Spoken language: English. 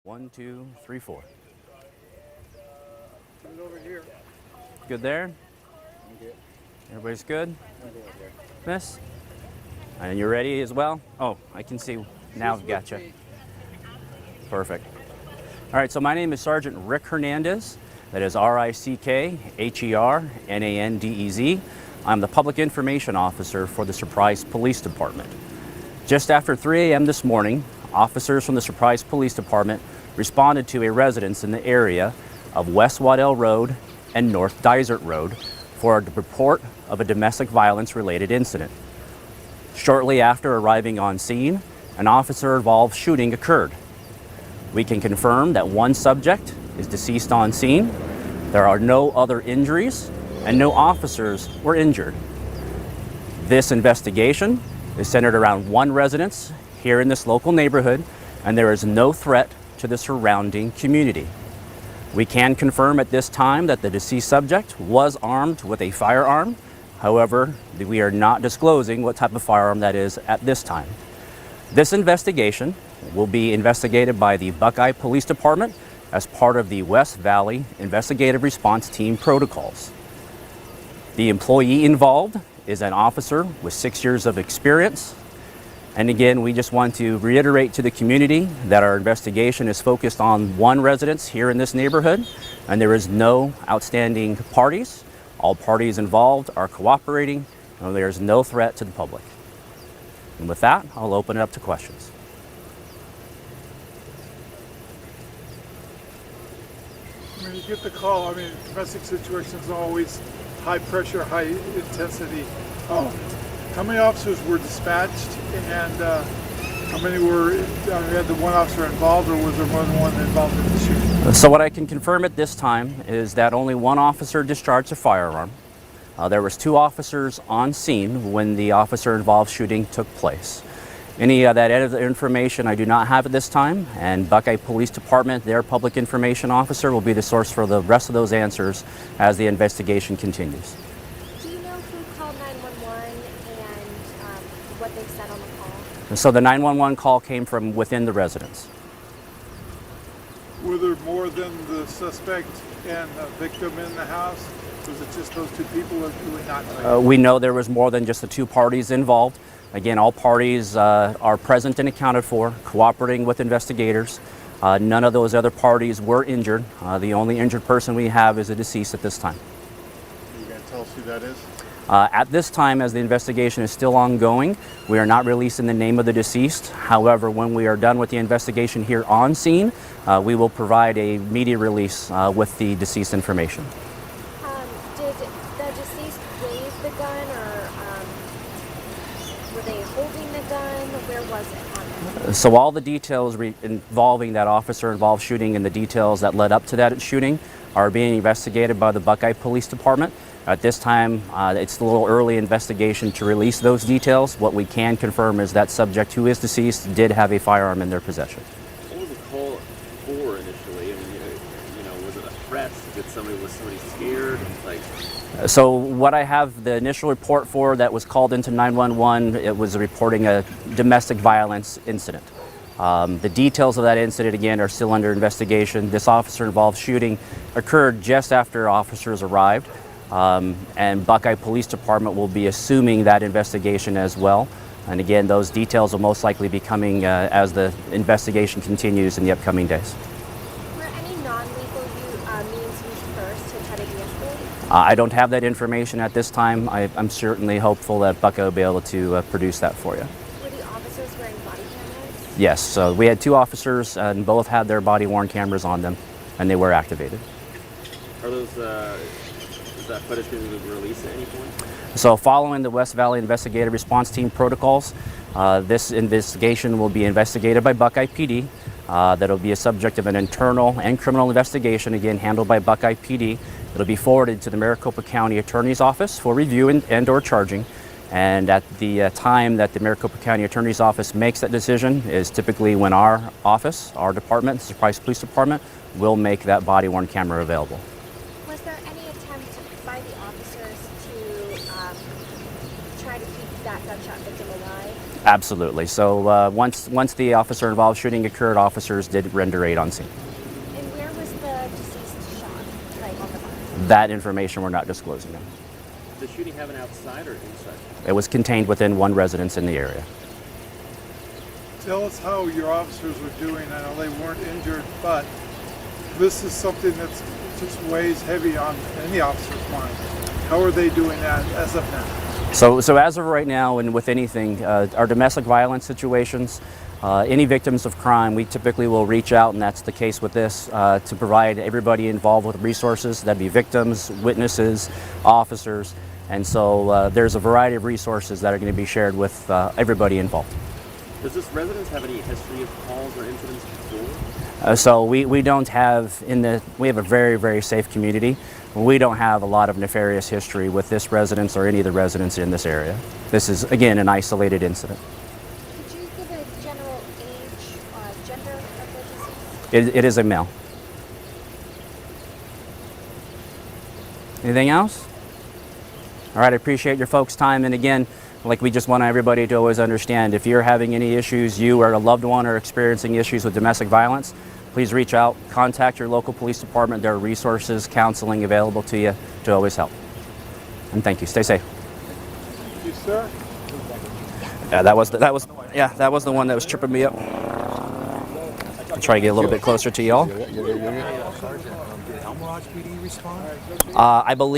1, 2, 3, 4. Turn it over here. Good there? I'm good. Everybody's good? I'm good here. Miss? And you're ready as well? Oh, I can see now. I've got you. Perfect. All right, so my name is Sergeant Rick Hernandez. That is Rick-Hernandez. I'm the Public Information Officer for the Surprise Police Department. Just after 3 a.m. this morning, officers from the Surprise Police Department responded to a residence in the area of West Waddell Road and North Dysart Road for a report of a domestic violence related incident. Shortly after arriving on scene, an officer-involved shooting occurred. We can confirm that one subject is deceased on scene. There are no other injuries and no officers were injured. This investigation is centered around one residence here in this local neighborhood, and there is no threat to the surrounding community. We can confirm at this time that the deceased subject was armed with a firearm. However, we are not disclosing what type of firearm that is at this time. This investigation will be investigated by the Buckeye Police Department as part of the West Valley Investigative Response Team protocols. The employee involved is an officer with 6 years of experience. And again, we just want to reiterate to the community that our investigation is focused on one residence here in this neighborhood, and there is no outstanding parties. All parties involved are cooperating, and there is no threat to the public. And with that, I'll open it up to questions. When you get the call, domestic situations are always high pressure, high intensity. How many officers were dispatched, and how many were, had the one officer involved, or was there more than one involved in the shooting? So what I can confirm at this time is that only one officer discharged a firearm. There was 2 officers on scene when the officer-involved shooting took place. Any of that other information I do not have at this time, and Buckeye Police Department, their public information officer, will be the source for the rest of those answers as the investigation continues. Do you know who called 911 and what they said on the call? So the 911 call came from within the residence. Were there more than the suspect and the victim in the house? Was it just those 2 people, or do we not know? We know there was more than just the 2 parties involved. Again, all parties are present and accounted for, cooperating with investigators. None of those other parties were injured. The only injured person we have is a deceased at this time. Are you going to tell us who that is? At this time, as the investigation is still ongoing, we are not releasing the name of the deceased. However, when we are done with the investigation here on scene, we will provide a media release with the deceased information. Did the deceased wave the gun, or were they holding the gun? Where was it on him? So all the details involving that officer-involved shooting and the details that led up to that shooting are being investigated by the Buckeye Police Department. At this time, it's a little early investigation to release those details. What we can confirm is that subject who is deceased did have a firearm in their possession. What was the call for initially? Was it a threat? Was somebody scared? So what I have the initial report for that was called into 911, it was reporting a domestic violence incident. The details of that incident, again, are still under investigation. This officer-involved shooting occurred just after officers arrived, and Buckeye Police Department will be assuming that investigation as well. And again, those details will most likely be coming as the investigation continues in the upcoming days. Were any non-lethal means used first to try to de-escalate? I don't have that information at this time. I'm certainly hopeful that Buckeye will be able to produce that for you. Were the officers wearing body cameras? Yes, so we had 2 officers and both had their body-worn cameras on them, and they were activated. Are those, is that footage going to be released at any point? So following the West Valley Investigative Response Team protocols, this investigation will be investigated by Buckeye PD. That'll be a subject of an internal and criminal investigation, again handled by Buckeye PD. It'll be forwarded to the Maricopa County Attorney's Office for review and or charging. And at the time that the Maricopa County Attorney's Office makes that decision is typically when our office, our department, the Surprise Police Department, will make that body-worn camera available. Was there any attempt by the officers to try to keep that gunshot victim alive? Absolutely. So once the officer involved shooting occurred, officers did render aid on scene. And where was the deceased shot? Like on the body? That information we're not disclosing. Now. Did the shooting happen outside or inside? It was contained within one residence in the area. Tell us how your officers were doing. I know they weren't injured, but this is something that's just weighs heavy on any officer's mind. How are they doing that as of now? So as of right now, and with anything, our domestic violence situations, any victims of crime, we typically will reach out, and that's the case with this, to provide everybody involved with resources. That'd be victims, witnesses, officers, and so there's a variety of resources that are going to be shared with everybody involved. Does this residence have any history of calls or incidents before? So we don't have we have a very, very safe community. We don't have a lot of nefarious history with this residence or any of the residents in this area. This is, again, an isolated incident. Could you give a general age, gender of the deceased? It is a male. Anything else? All right, I appreciate your folks' time. And again, like we just want everybody to always understand, if you're having any issues, you or a loved one are experiencing issues with domestic violence, please reach out, contact your local police department. There are resources, counseling available to you to always help. And thank you. Stay safe. Thank you, sir. Yeah, that was the one that was tripping me up. I'll try to get a little bit closer to y'all. Elm Lodge PD respond? I believe